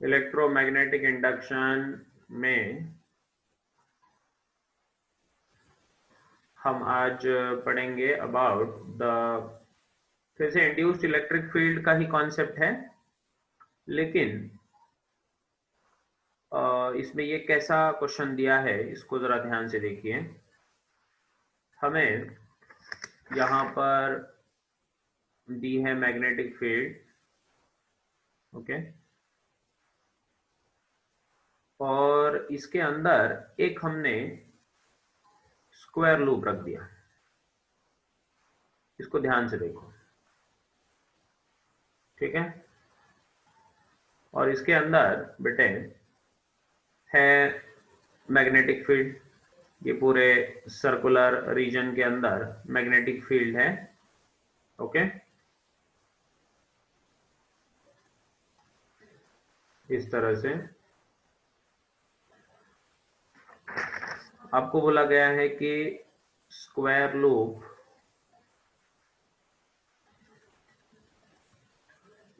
Electromagnetic induction में हम आज पढ़ेंगे अबाउट द, फिर से इंड्यूस्ड इलेक्ट्रिक फील्ड का ही कॉन्सेप्ट है, लेकिन इसमें ये कैसा क्वेश्चन दिया है इसको जरा ध्यान से देखिए। हमें यहाँ पर दी है मैग्नेटिक फील्ड, ओके, और इसके अंदर एक हमने स्क्वायर लूप रख दिया। इसको ध्यान से देखो, ठीक है। और इसके अंदर बेटे है मैग्नेटिक फील्ड, ये पूरे सर्कुलर रीजन के अंदर मैग्नेटिक फील्ड है, ओके। इस तरह से आपको बोला गया है कि square loop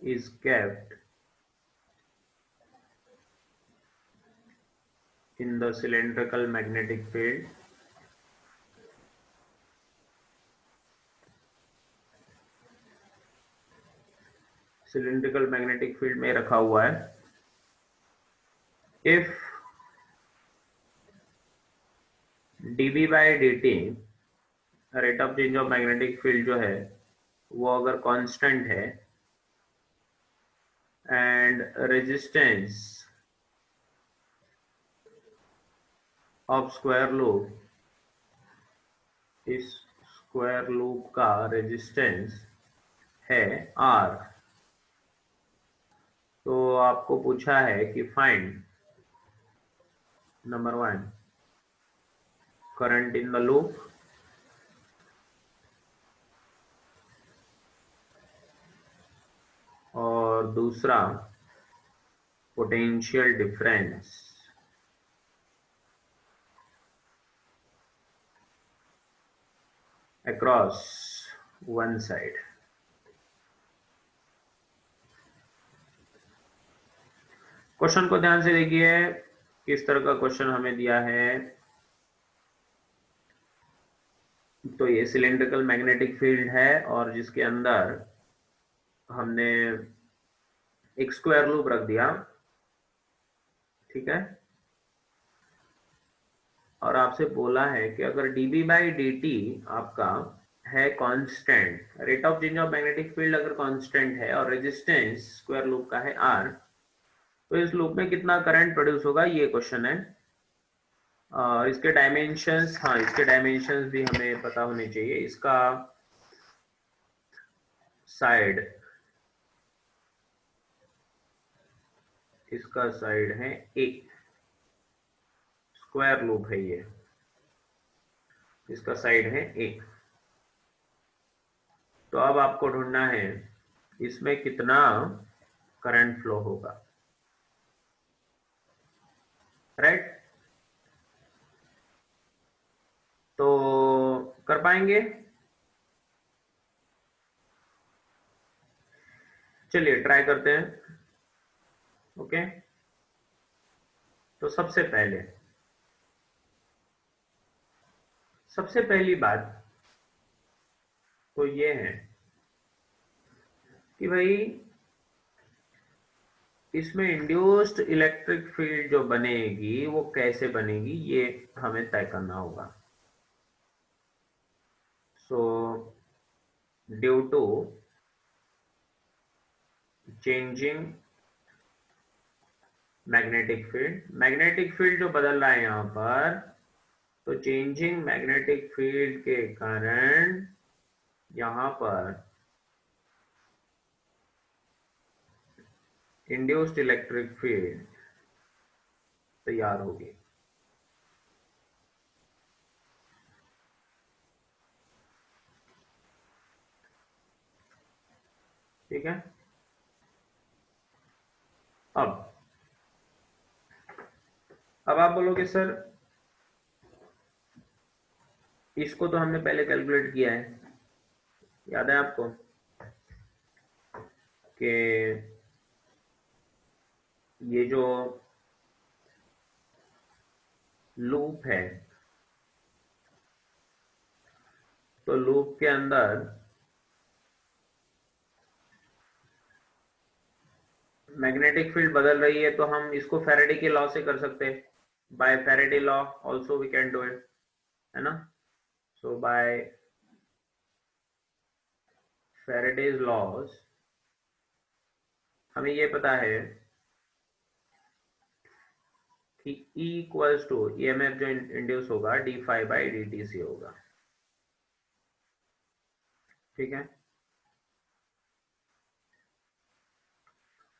is kept in the cylindrical magnetic field में रखा हुआ है if dB by dt rate of change of magnetic field जो है वो अगर कांस्टेंट है and resistance of square loop, इस स्क्वायर लूप का रेजिस्टेंस है R, तो आपको पूछा है कि find number 1 current in the loop, और दूसरा potential difference across one side. Question को ध्यान से देखिए, किस तरह का क्वेश्चन हमें दिया है। तो ये सिलेंड्रिकल मैग्नेटिक फील्ड है और जिसके अंदर हमने एक स्क्वायर लूप रख दिया, ठीक है। और आपसे बोला है कि अगर dB बाई dt आपका है constant, rate of change of magnetic field अगर कांस्टेंट है और रेजिस्टेंस स्क्वायर लूप का है R, तो इस लूप में कितना करंट प्रोड्यूस होगा, ये क्वेश्चन है। इसके डायमेंशंस, हाँ इसके डायमेंशंस भी हमें पता होने चाहिए। इसका साइड, इसका साइड है A, स्क्वायर लूप है ये, इसका साइड है A। तो अब आपको ढूंढना है इसमें कितना करंट फ्लो होगा, राइट। तो कर पाएंगे? चलिए ट्राई करते हैं, ओके। तो सबसे पहली बात तो ये है कि भाई इसमें इंड्यूस्ड इलेक्ट्रिक फील्ड जो बनेगी वो कैसे बनेगी, ये हमें तय करना होगा। So due to changing magnetic field जो बदल रहा है यहां पर, तो चेंजिंग मैग्नेटिक फील्ड के कारण यहां पर इंड्यूस्ड इलेक्ट्रिक फील्ड तैयार होगी। ठीक है। अब आप बोलोगे सर इसको तो हमने पहले कैलकुलेट किया है, याद है आपको कि ये जो लूप है, तो लूप के अंदर मैग्नेटिक फील्ड बदल रही है, तो हम इसको फैराडे के लॉ से कर सकते हैं। By Faraday law also we can do it, है ना। सो बाय फैराडेज लॉज हमें ये पता है कि E इक्वल्स टू EMF जो इंड्यूस होगा d phi by d t सी होगा, ठीक है।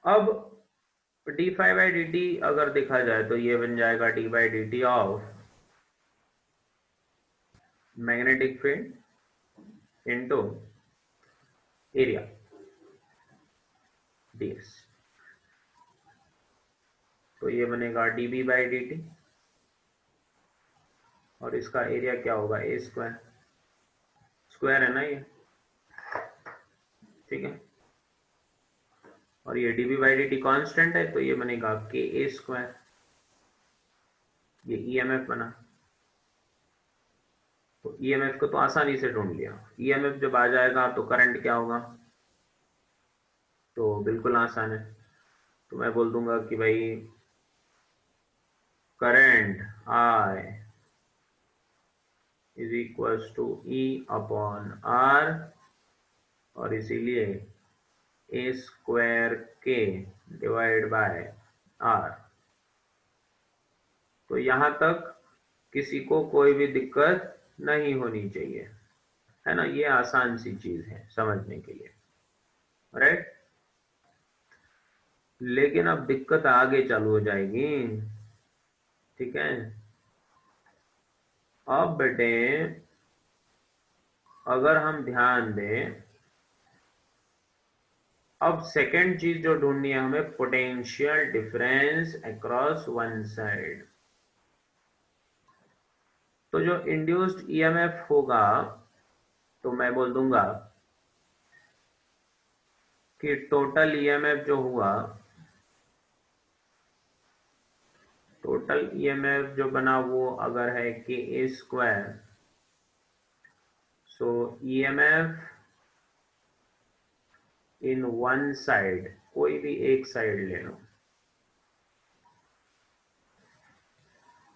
अब d phi by d t अगर देखा जाए तो ये बन जाएगा d by d t of magnetic field into area ds। तो ये बनेगा d B by d t, और इसका एरिया क्या होगा, ए स्क्वायर, स्क्वायर है ना ये, ठीक है। और ये d B by d t constant है, तो ये बनेगा के ए स्क्वायर, ये ईएमएफ बना। तो ईएमएफ को तो आसानी से ढूंढ लिया। ईएमएफ जब आ जाएगा तो करंट क्या होगा, तो बिल्कुल आसान है। तो मैं बोल दूंगा कि भाई current I is equals to E upon R, और इसीलिए ए स्क्वायर के डिवाइड बाय आर। तो यहां तक किसी को कोई भी दिक्कत नहीं होनी चाहिए, है ना। ये आसान सी चीज है समझने के लिए, राइट। लेकिन अब दिक्कत आगे चालू हो जाएगी, ठीक है। अब बेटे अगर हम ध्यान दें, अब सेकेंड चीज जो ढूंढनी है हमें, potential difference across one side. तो जो इंड्यूस्ड ईएमएफ होगा, तो मैं बोल दूंगा कि टोटल ईएमएफ जो हुआ, टोटल ईएमएफ जो बना वो अगर है के a square, so EMF in one side, कोई भी एक साइड ले लो,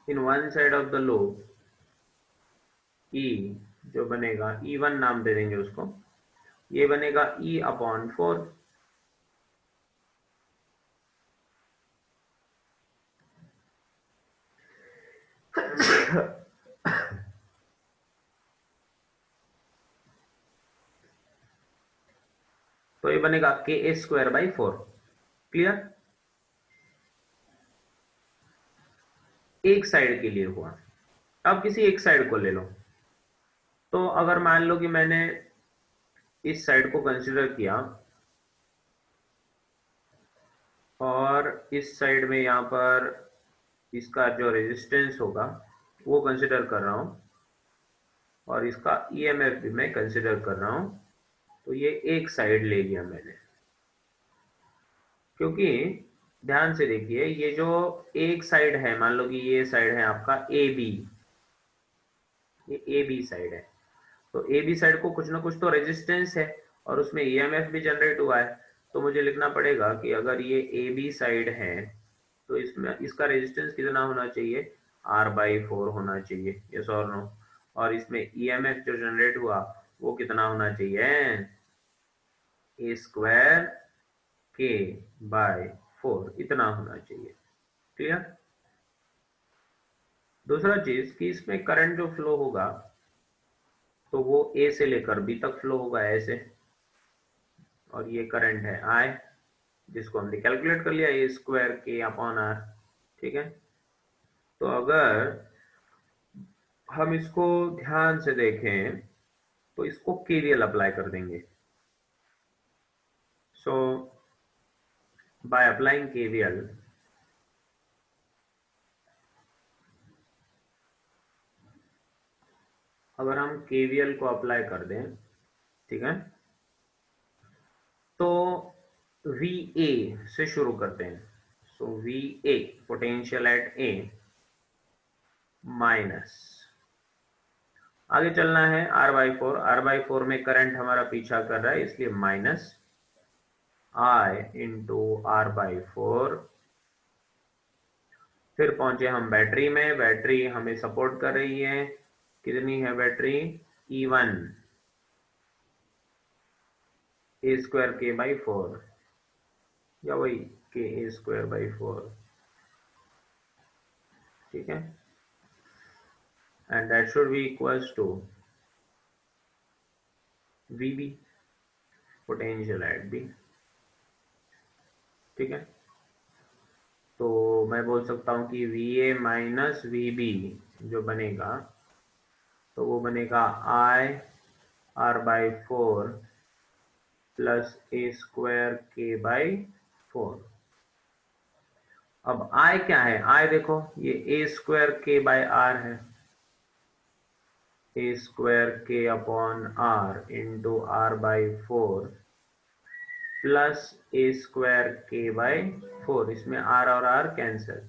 in one side of the loop, E जो बनेगा, E1 नाम दे देंगे उसको, ये बनेगा E अपॉन 4। तो ये बनेगा के ए स्क्वायर बाई 4। क्लियर। एक साइड के लिए हुआ। अब किसी एक साइड को ले लो। तो अगर मान लो कि मैंने इस साइड को कंसिडर किया, और इस साइड में यहां पर इसका जो रेजिस्टेंस होगा वो कंसिडर कर रहा हूं, और इसका ईएमएफ भी मैं कंसिडर कर रहा हूं। तो ये एक साइड ले लिया मैंने, क्योंकि ध्यान से देखिए, ये जो एक साइड है, मान लो कि ये साइड है आपका ए बी, ये ए बी साइड है, तो ए बी साइड को कुछ ना कुछ तो रेजिस्टेंस है, और उसमें ईएमएफ भी जनरेट हुआ है। तो मुझे लिखना पड़ेगा कि अगर ये ए बी साइड है, तो इसमें इसका रेजिस्टेंस कितना होना चाहिए, R/4 होना चाहिए, यस और नो। और इसमें ईएमएफ जो जनरेट हुआ वो कितना होना चाहिए, ए स्क्वायर के बाय 4, इतना होना चाहिए। क्लियर। दूसरा चीज कि इसमें करंट जो फ्लो होगा, तो वो ए से लेकर बी तक फ्लो होगा ऐसे, और ये करंट है आई, जिसको हमने कैलकुलेट कर लिया, ए स्क्वायर के अपॉन आर, ठीक है। तो अगर हम इसको ध्यान से देखें, तो इसको केवीएल अप्लाई कर देंगे। सो बाय अप्लाइंग केवीएल, अगर हम केवीएल को अप्लाई कर दें, ठीक है, तो VA से शुरू करते हैं। सो VA potential at A minus, आगे चलना है R/4 में करंट हमारा पीछा कर रहा है इसलिए माइनस I इंटू R/4। फिर पहुंचे हम बैटरी में, बैटरी हमें सपोर्ट कर रही है, कितनी है बैटरी, E1 A²K/4 या वही KA²/4, ठीक है, and that should be equals to VB potential at B, ठीक है। तो मैं बोल सकता हूं कि VA माइनस VB जो बनेगा तो वो बनेगा IR/4 प्लस A²K/4। अब I क्या है, I देखो ये A²K/R है, A²K/R into R/4 plus A²K/4, इसमें R और R कैंसिल,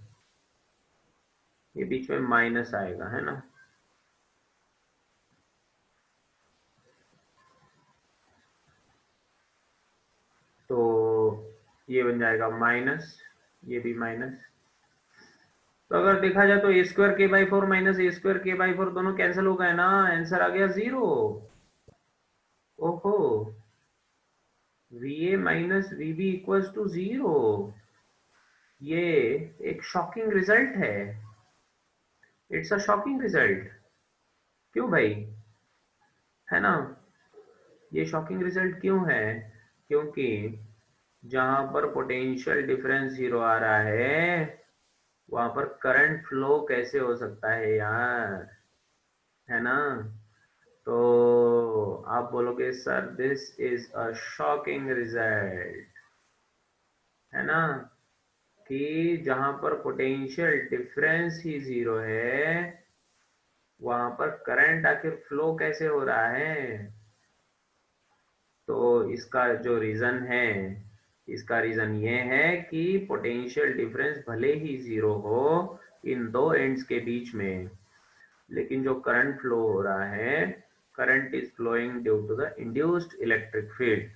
ये बीच में माइनस आएगा, है ना। तो ये बन जाएगा माइनस, ये भी माइनस। तो अगर देखा जाए तो A²K/4 माइनस A²K/4 दोनों कैंसिल हो गए ना, आंसर आ गया 0। ओहो, VA minus VB equals to 0, ये एक शॉकिंग रिजल्ट है, इट्स अ शॉकिंग रिजल्ट। क्यों भाई, है ना, ये शॉकिंग रिजल्ट क्यों है, क्योंकि जहां पर पोटेंशियल डिफरेंस 0 आ रहा है वहां पर करंट फ्लो कैसे हो सकता है यार, है ना। तो आप बोलोगे sir this is a shocking result, है ना, कि जहां पर पोटेंशियल डिफरेंस ही 0 है वहां पर करंट आखिर फ्लो कैसे हो रहा है। तो इसका जो रीजन है, इसका रीजन ये है कि पोटेंशियल डिफरेंस भले ही 0 हो इन दो एंड्स के बीच में, लेकिन जो करंट फ्लो हो रहा है, current is flowing due to the induced electric field.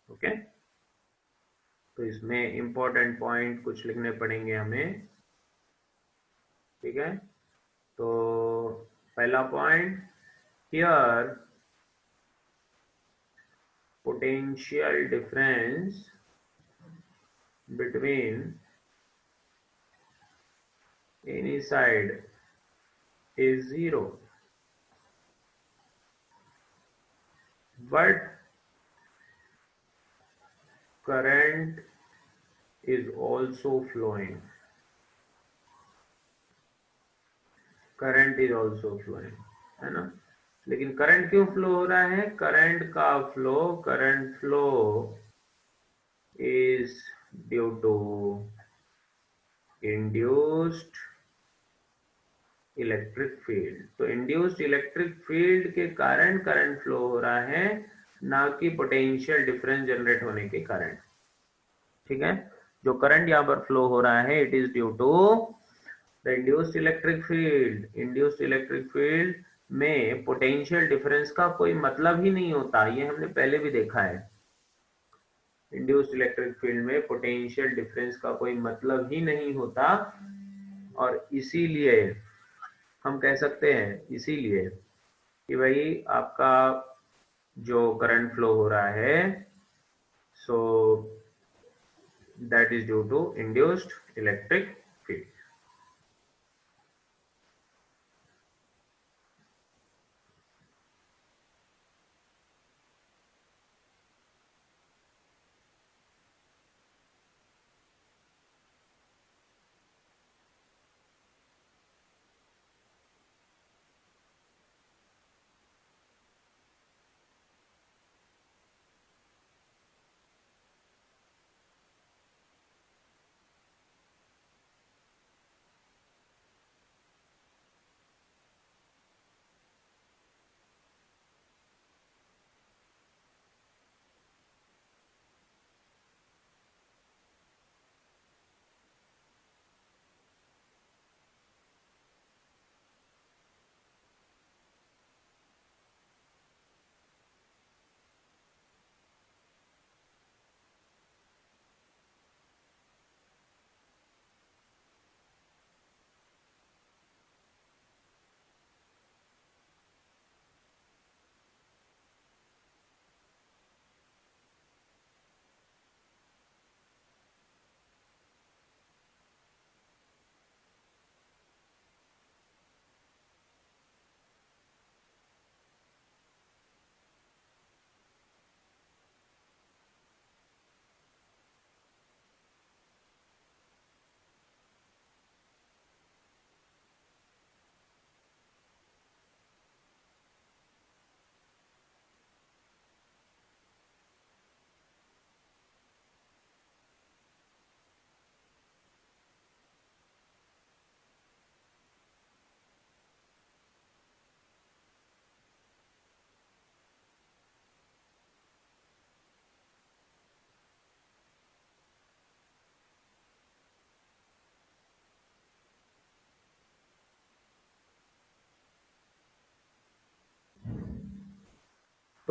Okay, तो इसमें इंपॉर्टेंट पॉइंट कुछ लिखने पड़ेंगे हमें, ठीक है। तो पहला point, here potential difference between any side is 0, but current is also flowing, current is also flowing, है ना। लेकिन करंट क्यों फ्लो हो रहा है, current flow is due to induced electric field. तो इंड्यूस्ड इलेक्ट्रिक फील्ड के कारण करंट फ्लो हो रहा है, ना कि पोटेंशियल डिफरेंस जनरेट होने के कारण, ठीक है। जो करंट यहाँ पर फ्लो हो रहा है it is due to the induced electric field. Induced electric field में पोटेंशियल डिफरेंस का कोई मतलब ही नहीं होता, ये हमने पहले भी देखा है। इंड्यूस्ड इलेक्ट्रिक फील्ड में पोटेंशियल डिफरेंस का कोई मतलब ही नहीं होता, और इसीलिए हम कह सकते हैं, इसीलिए कि भाई आपका जो करंट फ्लो हो रहा है, so that is due to induced electric field.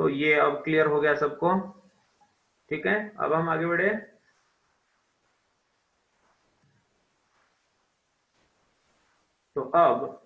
तो ये अब क्लियर हो गया सबको, ठीक है। अब हम आगे बढ़े। तो अब